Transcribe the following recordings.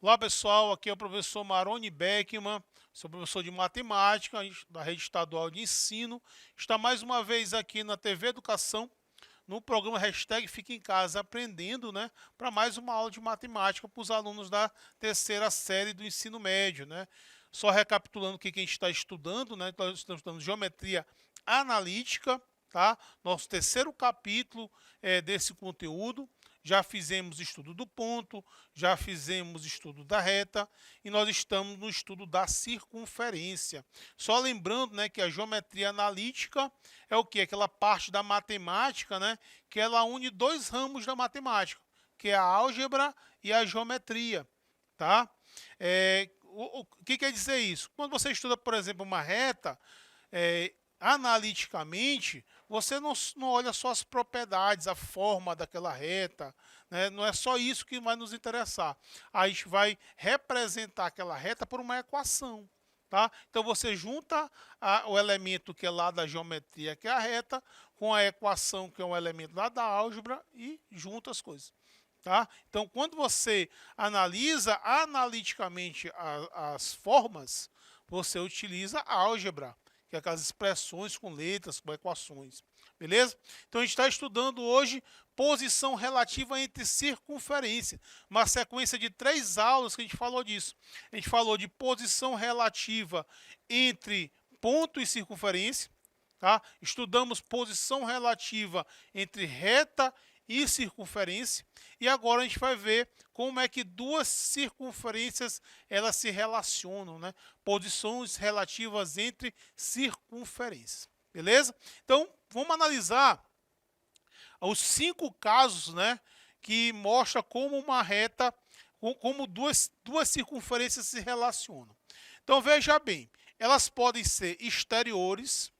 Olá pessoal, aqui é o professor Maroni Beckman, sou professor de matemática da Rede Estadual de Ensino. Está mais uma vez aqui na TV Educação, no programa Hashtag Fique em Casa Aprendendo, né? Para mais uma aula de matemática para os alunos da terceira série do ensino médio, né? Só recapitulando o que a gente está estudando, né? Nós estamos estudando geometria analítica, tá? Nosso terceiro capítulo desse conteúdo. Já fizemos estudo do ponto, já fizemos estudo da reta e nós estamos no estudo da circunferência. Só lembrando, né, que a geometria analítica é o que? Aquela parte da matemática, né, que ela une dois ramos da matemática, que é a álgebra e a geometria, tá? O que quer dizer isso? Quando você estuda, por exemplo, uma reta, analiticamente, você não olha só as propriedades, a forma daquela reta, né? Não é só isso que vai nos interessar. A gente vai representar aquela reta por uma equação. Tá? Então você junta o elemento que é lá da geometria, que é a reta, com a equação, que é um elemento lá da álgebra, e junta as coisas. Tá? Então, quando você analisa analiticamente as formas, você utiliza a álgebra, que é aquelas expressões com letras, com equações. Beleza? Então, a gente está estudando hoje posição relativa entre circunferência. Uma sequência de 3 aulas que a gente falou disso. A gente falou de posição relativa entre ponto e circunferência. Tá? Estudamos posição relativa entre reta e circunferência. E agora a gente vai ver como é que duas circunferências elas se relacionam, né? Posições relativas entre circunferências. Beleza? Então, vamos analisar os 5 casos, né, que mostra como uma reta, como duas circunferências se relacionam. Então, veja bem, elas podem ser exteriores,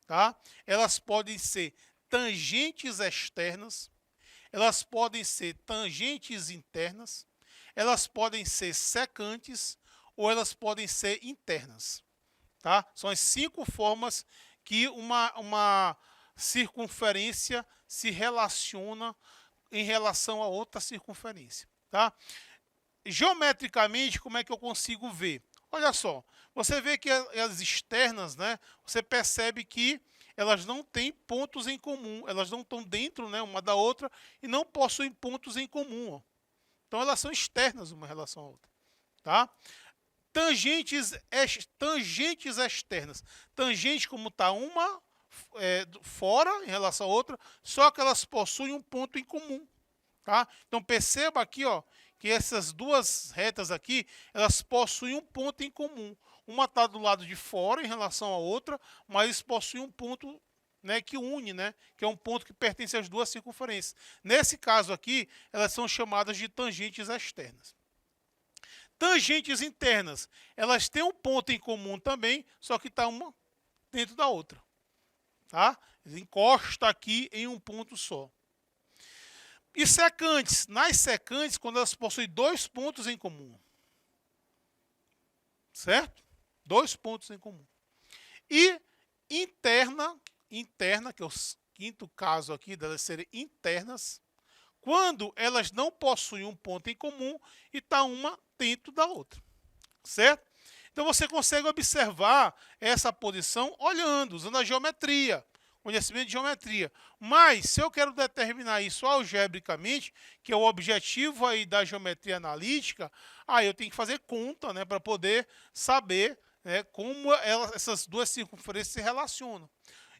tá? Elas podem ser tangentes externas, elas podem ser tangentes internas, elas podem ser secantes ou elas podem ser internas. Tá? São as 5 formas que uma circunferência se relaciona em relação a outra circunferência. Tá? Geometricamente, como é que eu consigo ver? Olha só, você vê que as externas, né, você percebe que elas não têm pontos em comum, elas não estão dentro, né, uma da outra e não possuem pontos em comum. Ó. Então elas são externas uma em relação à outra. Tá? Tangentes externas. Tangente como está uma fora em relação à outra, só que elas possuem um ponto em comum. Tá? Então perceba aqui, ó, que essas duas retas aqui, elas possuem um ponto em comum. Uma está do lado de fora em relação à outra, mas possuem um ponto, né, que une, né, que é um ponto que pertence às duas circunferências. Nesse caso aqui, elas são chamadas de tangentes externas. Tangentes internas, elas têm um ponto em comum também, só que está uma dentro da outra. Tá? Encosta aqui em um ponto só. E secantes, nas secantes, quando elas possuem 2 pontos em comum. Certo? 2 pontos em comum. E interna, que é o quinto caso aqui, delas serem internas, quando elas não possuem um ponto em comum e está uma dentro da outra. Certo? Então você consegue observar essa posição olhando, usando a geometria. Conhecimento de geometria. Mas, se eu quero determinar isso algebricamente, que é o objetivo aí da geometria analítica, aí eu tenho que fazer conta, né, para poder saber, né, como essas duas circunferências se relacionam.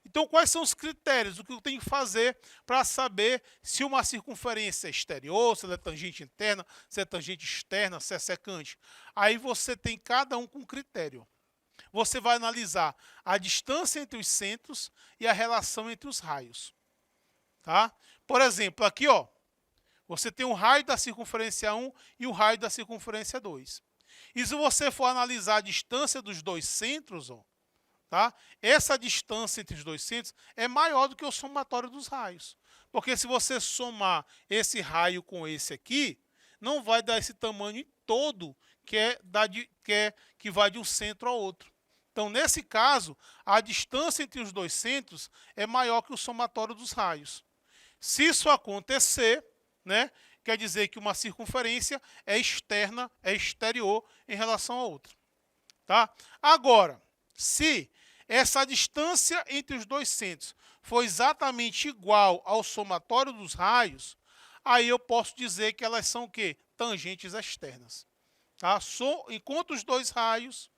Então, quais são os critérios? O que eu tenho que fazer para saber se uma circunferência é exterior, se ela é tangente interna, se é tangente externa, se é secante? Aí você tem cada um com critério. Você vai analisar a distância entre os centros e a relação entre os raios. Tá? Por exemplo, aqui, ó, você tem o raio da circunferência 1 e o raio da circunferência 2. E se você for analisar a distância dos dois centros, ó, tá? Essa distância entre os dois centros é maior do que o somatório dos raios. Porque se você somar esse raio com esse aqui, não vai dar esse tamanho todo que vai de um centro ao outro. Então, nesse caso, a distância entre os dois centros é maior que o somatório dos raios. Se isso acontecer, né, o quer dizer que uma circunferência é externa, é exterior em relação a outra. Tá? Agora, se essa distância entre os dois centros for exatamente igual ao somatório dos raios, aí eu posso dizer que elas são o quê? Tangentes externas. Tá? Enquanto os dois raios,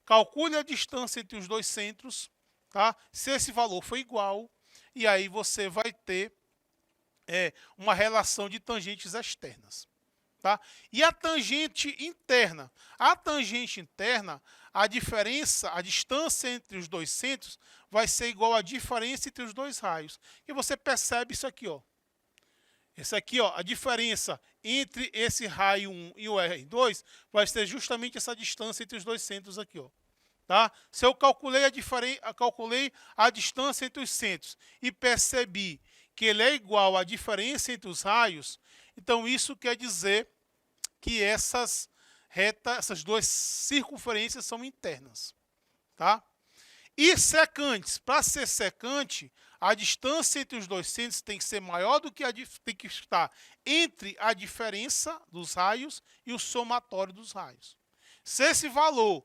calcule a distância entre os dois centros, tá? Se esse valor for igual, e aí você vai ter uma relação de tangentes externas. Tá? E a tangente interna? A tangente interna, a diferença, a distância entre os dois centros vai ser igual à diferença entre os dois raios. E você percebe isso aqui, ó. Esse aqui, ó, a diferença entre esse raio 1 e o R2 vai ser justamente essa distância entre os dois centros aqui, ó. Tá? Se eu calculei a distância entre os centros e percebi que ele é igual à diferença entre os raios, então isso quer dizer que essas duas circunferências são internas. Tá? E secantes, para ser secante, a distância entre os dois centros tem que ser maior do que tem que estar entre a diferença dos raios e o somatório dos raios. Se esse valor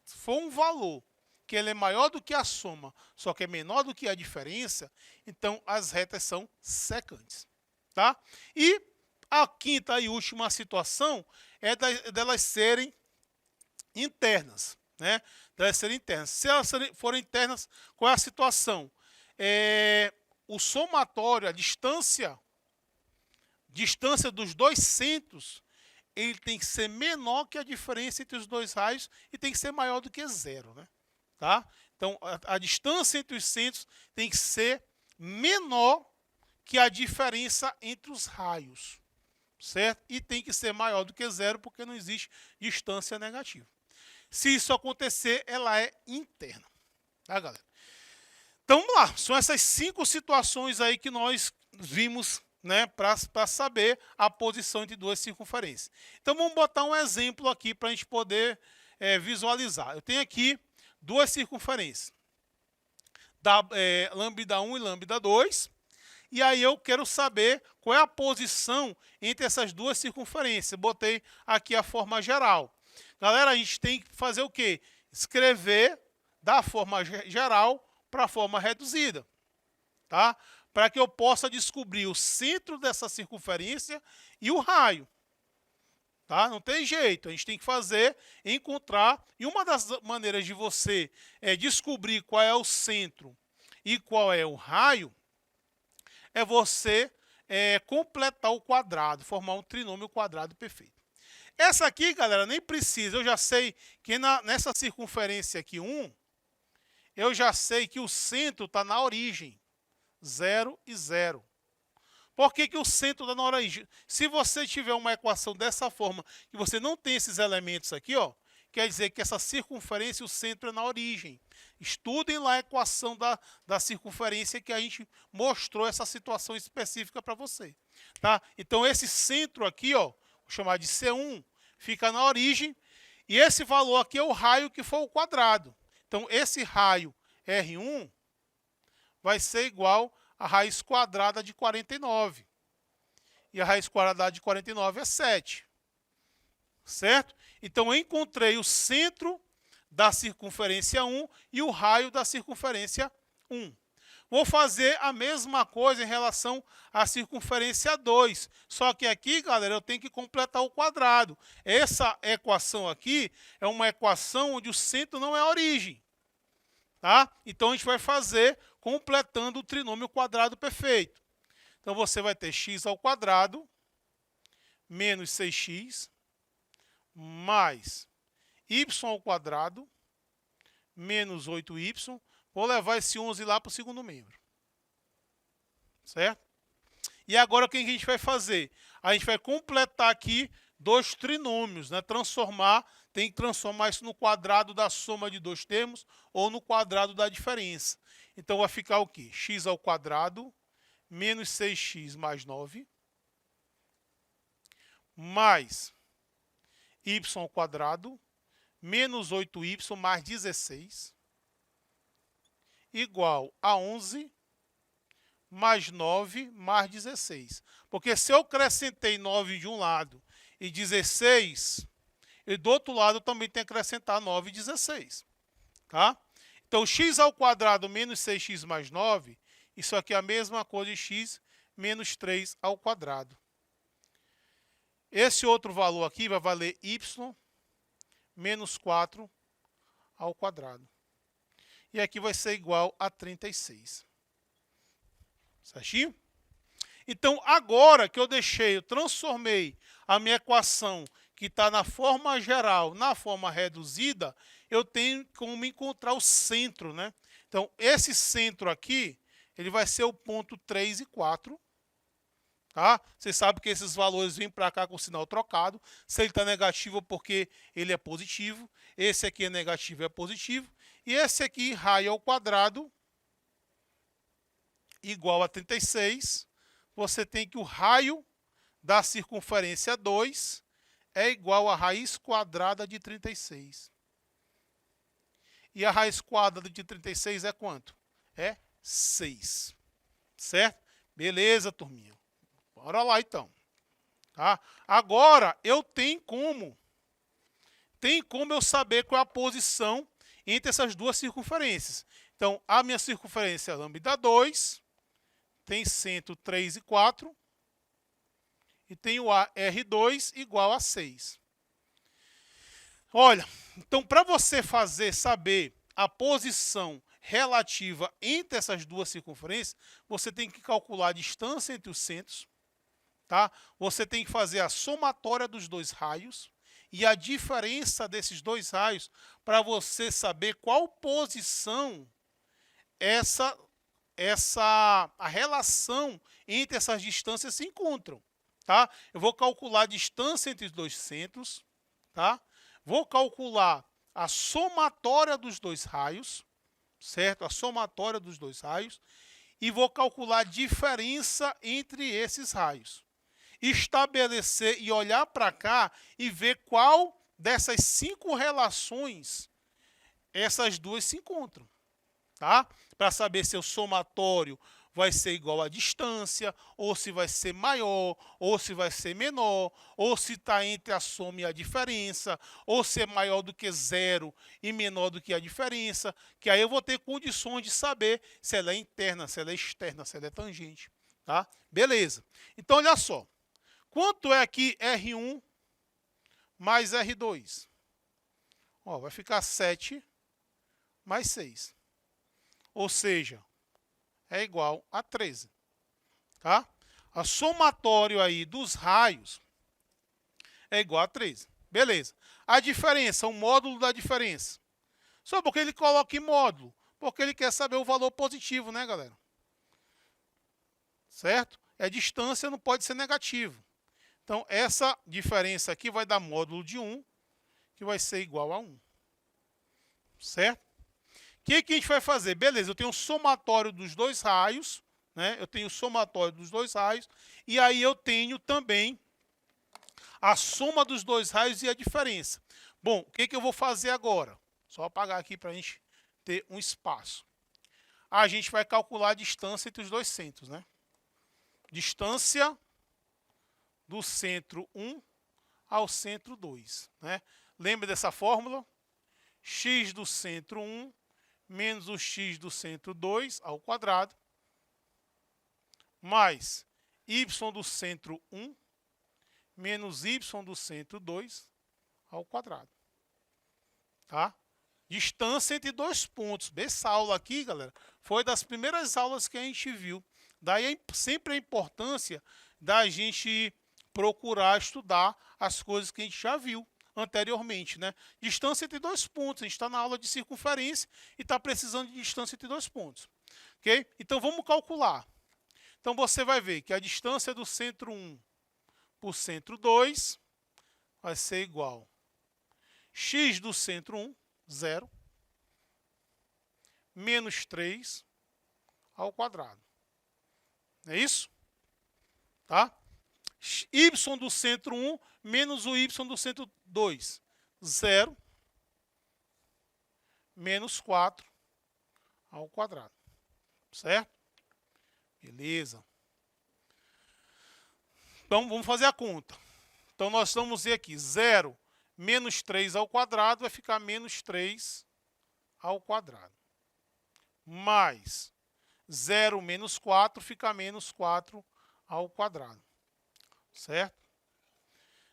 for um valor que ele é maior do que a soma, só que é menor do que a diferença, então as retas são secantes. Tá? E a quinta e última situação é delas serem internas. Né? Delas serem internas. Se elas forem internas, qual é a situação? O somatório, a distância dos dois centros, ele tem que ser menor que a diferença entre os dois raios e tem que ser maior do que zero. Né? Tá? Então, a distância entre os centros tem que ser menor que a diferença entre os raios. Certo? E tem que ser maior do que zero, porque não existe distância negativa. Se isso acontecer, ela é interna. Tá, galera? Então, vamos lá. São essas 5 situações aí que nós vimos, né, para saber a posição entre duas circunferências. Então, vamos botar um exemplo aqui para a gente poder visualizar. Eu tenho aqui duas circunferências, lambda 1 e lambda 2. E aí eu quero saber qual é a posição entre essas duas circunferências. Botei aqui a forma geral. Galera, a gente tem que fazer o quê? Escrever da forma geral para a forma reduzida. Tá? Para que eu possa descobrir o centro dessa circunferência e o raio. Tá? Não tem jeito, a gente tem que encontrar. E uma das maneiras de você descobrir qual é o centro e qual é o raio, é você completar o quadrado, formar um trinômio quadrado perfeito. Essa aqui, galera, nem precisa. Eu já sei que nessa circunferência aqui, 1, eu já sei que o centro está na origem. 0 e 0. Por que o centro está na origem? Se você tiver uma equação dessa forma, que você não tem esses elementos aqui, ó, quer dizer que essa circunferência, o centro é na origem. Estudem lá a equação da circunferência que a gente mostrou essa situação específica para você. Tá? Então, esse centro aqui, ó, vou chamar de C1, fica na origem. E esse valor aqui é o raio que for o quadrado. Então, esse raio R1 vai ser igual a raiz quadrada de 49. E a raiz quadrada de 49 é 7. Certo? Então, eu encontrei o centro da circunferência 1 e o raio da circunferência 1. Vou fazer a mesma coisa em relação à circunferência 2. Só que aqui, galera, eu tenho que completar o quadrado. Essa equação aqui é uma equação onde o centro não é a origem. Tá? Então, a gente vai fazer completando o trinômio quadrado perfeito. Então, você vai ter x ao quadrado menos 6x mais y ao quadrado menos 8y. Vou levar esse 11 lá para o segundo membro. Certo? E agora o que a gente vai fazer? A gente vai completar aqui dois trinômios, né? Tem que transformar isso no quadrado da soma de dois termos ou no quadrado da diferença. Então vai ficar o quê? X ao quadrado menos 6x mais 9 mais y ao quadrado menos 8y mais 16 igual a 11 mais 9 mais 16. Porque se eu acrescentei 9 de um lado e 16, e do outro lado eu também tenho que acrescentar 9 e 16. Tá? Então, x ao quadrado menos 6x mais 9, isso aqui é a mesma coisa de x menos 3 ao quadrado. Esse outro valor aqui vai valer y menos 4 ao quadrado. E aqui vai ser igual a 36. Certinho? Então, agora que eu transformei a minha equação que está na forma geral, na forma reduzida, eu tenho como encontrar o centro, né? Então, esse centro aqui, ele vai ser o ponto 3 e 4. Tá? Você sabe que esses valores vêm para cá com o sinal trocado. Se ele está negativo é porque ele é positivo. Esse aqui é negativo, é positivo. E esse aqui, raio ao quadrado, igual a 36. Você tem que o raio da circunferência 2 é igual a raiz quadrada de 36. E a raiz quadrada de 36 é quanto? É 6. Certo? Beleza, turminha. Bora lá, então. Tá? Agora, eu tenho como eu saber qual é a posição entre essas duas circunferências. Então, a minha circunferência é lambda 2, tem centro 3 e 4, e tem o R2 igual a 6. Olha, então para você saber a posição relativa entre essas duas circunferências, você tem que calcular a distância entre os centros, tá? Você tem que fazer a somatória dos dois raios e a diferença desses dois raios para você saber qual posição a relação entre essas distâncias se encontram. Tá? Eu vou calcular a distância entre os dois centros, tá? Vou calcular a somatória dos dois raios, certo? A somatória dos dois raios, e vou calcular a diferença entre esses raios. Estabelecer e olhar para cá e ver qual dessas 5 relações essas duas se encontram, tá? Para saber se o somatório vai ser igual à distância, ou se vai ser maior, ou se vai ser menor, ou se está entre a soma e a diferença, ou se é maior do que zero e menor do que a diferença, que aí eu vou ter condições de saber se ela é interna, se ela é externa, se ela é tangente. Tá? Beleza. Então, olha só. Quanto é aqui R1 mais R2? Ó, vai ficar 7 mais 6. Ou seja, é igual a 13. Tá? A somatório aí dos raios é igual a 13. Beleza. A diferença, o módulo da diferença. Só porque ele coloca em módulo? Porque ele quer saber o valor positivo, né, galera? Certo? A distância não pode ser negativo. Então, essa diferença aqui vai dar módulo de 1, que vai ser igual a 1. Certo? O que a gente vai fazer? Beleza, eu tenho o somatório dos dois raios, né? Eu tenho o somatório dos dois raios, e aí eu tenho também a soma dos dois raios e a diferença. Bom, o que eu vou fazer agora? Só apagar aqui para a gente ter um espaço. A gente vai calcular a distância entre os dois centros, né? Distância do centro 1 ao centro 2, né? Lembra dessa fórmula? X do centro 1 menos o x do centro 2 ao quadrado, mais y do centro 1 menos y do centro 2 ao quadrado. Tá? Distância entre dois pontos. Essa aula aqui, galera, foi das primeiras aulas que a gente viu. Daí sempre a importância da gente procurar estudar as coisas que a gente já viu anteriormente, né? Distância entre dois pontos. A gente está na aula de circunferência e está precisando de distância entre dois pontos. Ok? Então, vamos calcular. Então, você vai ver que a distância do centro 1 por centro 2 vai ser igual a x do centro 1, 0, menos 3 ao quadrado. É isso? Tá? Y do centro 1 menos o y do centro 2. 0 menos 4 ao quadrado. Certo? Beleza. Então, vamos fazer a conta. Então, nós vamos ver aqui, 0 menos 3 ao quadrado vai ficar menos 3 ao quadrado. Mais 0 menos 4 fica menos 4 ao quadrado. Certo?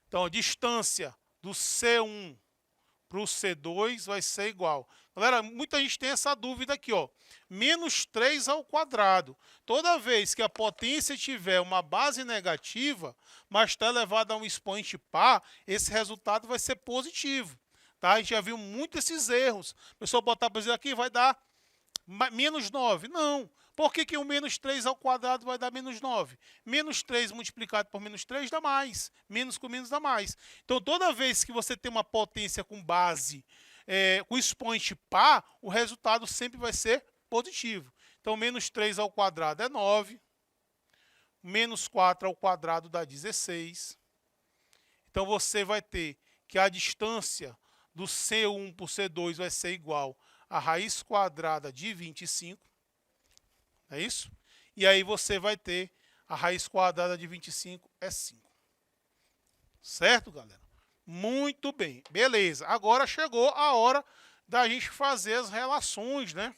Então, a distância do C1 para o C2 vai ser igual. Galera, muita gente tem essa dúvida aqui, ó. Menos 3 ao quadrado. Toda vez que a potência tiver uma base negativa, mas está elevada a um expoente par, esse resultado vai ser positivo. Tá? A gente já viu muito esses erros. A pessoa botar, por exemplo, aqui vai dar menos 9. Não. Por que o menos 3 ao quadrado vai dar menos 9? Menos 3 multiplicado por menos 3 dá mais. Menos com menos dá mais. Então, toda vez que você tem uma potência com base, com expoente par, o resultado sempre vai ser positivo. Então, menos 3 ao quadrado é 9. Menos 4 ao quadrado dá 16. Então, você vai ter que a distância do C1 para o C2 vai ser igual a raiz quadrada de 25. É isso? E aí você vai ter a raiz quadrada de 25 é 5. Certo, galera? Muito bem. Beleza. Agora chegou a hora da gente fazer as relações, né?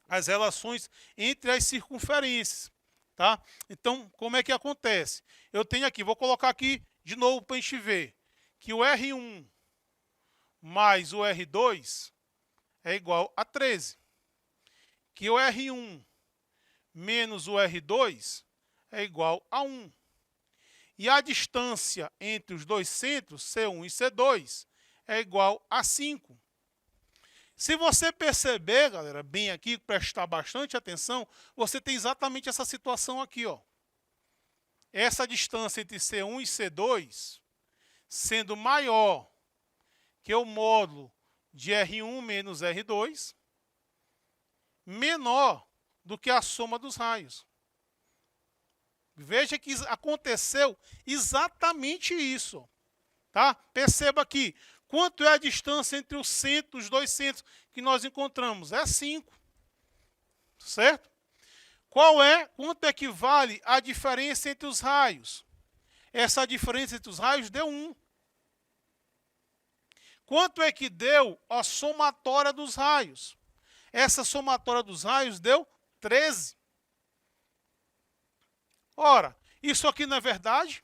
As relações entre as circunferências, tá? Então, como é que acontece? Eu tenho aqui, vou colocar aqui de novo para a gente ver, que o R1 mais o R2 é igual a 13. Que o R1 menos o R2 é igual a 1. E a distância entre os dois centros, C1 e C2, é igual a 5. Se você perceber, galera, bem aqui, prestar bastante atenção, você tem exatamente essa situação aqui, ó. Essa distância entre C1 e C2, sendo maior que o módulo de R1 menos R2, menor do que a soma dos raios. Veja que aconteceu exatamente isso. Tá? Perceba aqui, quanto é a distância entre os dois centros que nós encontramos? É 5. Certo? Quanto é que vale a diferença entre os raios? Essa diferença entre os raios deu 1. Quanto é que deu a somatória dos raios? Essa somatória dos raios deu 13. Ora, isso aqui não é verdade?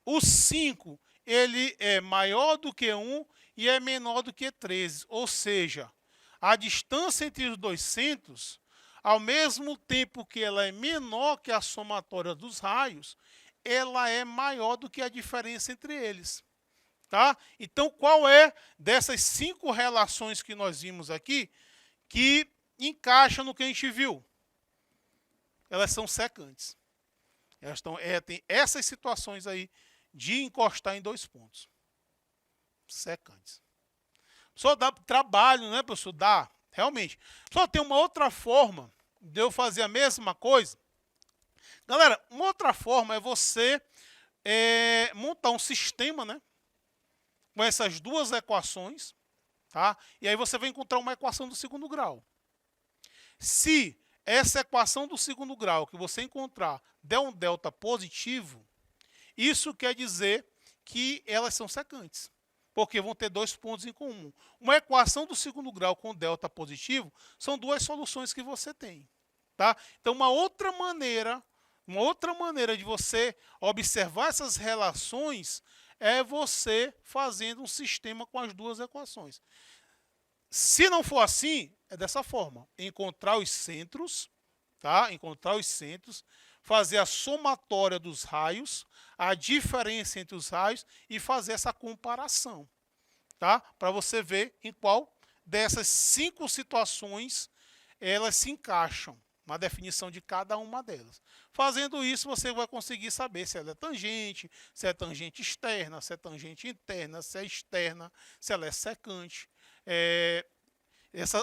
O 5, ele é maior do que 1 e é menor do que 13. Ou seja, a distância entre os dois centros, ao mesmo tempo que ela é menor que a somatória dos raios, ela é maior do que a diferença entre eles. Tá? Então, qual é dessas 5 relações que nós vimos aqui que encaixa no que a gente viu? Elas são secantes. Elas tem essas situações aí de encostar em dois pontos. Secantes. Só dá trabalho, né, professor? Dá, realmente. Só tem uma outra forma de eu fazer a mesma coisa. Galera, uma outra forma é você montar um sistema, né, com essas duas equações, tá? E aí você vai encontrar uma equação do segundo grau. Se essa equação do segundo grau que você encontrar der um delta positivo, isso quer dizer que elas são secantes, porque vão ter dois pontos em comum. Uma equação do segundo grau com delta positivo são duas soluções que você tem. Tá? Então, uma outra maneira de você observar essas relações é você fazendo um sistema com as duas equações. Se não for assim, é dessa forma. Encontrar os centros, tá? Encontrar os centros, fazer a somatória dos raios, a diferença entre os raios e fazer essa comparação, tá? Para você ver em qual dessas 5 situações elas se encaixam na definição de cada uma delas. Fazendo isso, você vai conseguir saber se ela é tangente, se é tangente externa, se é tangente interna, se é externa, se ela é secante.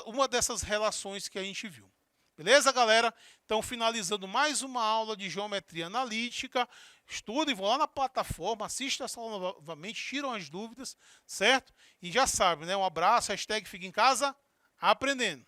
Uma dessas relações que a gente viu. Beleza, galera? Então, finalizando mais uma aula de geometria analítica. Estudem, vão lá na plataforma, assistam essa aula novamente, tiram as dúvidas, certo? E já sabe, né? Um abraço, hashtag fica em casa, aprendendo.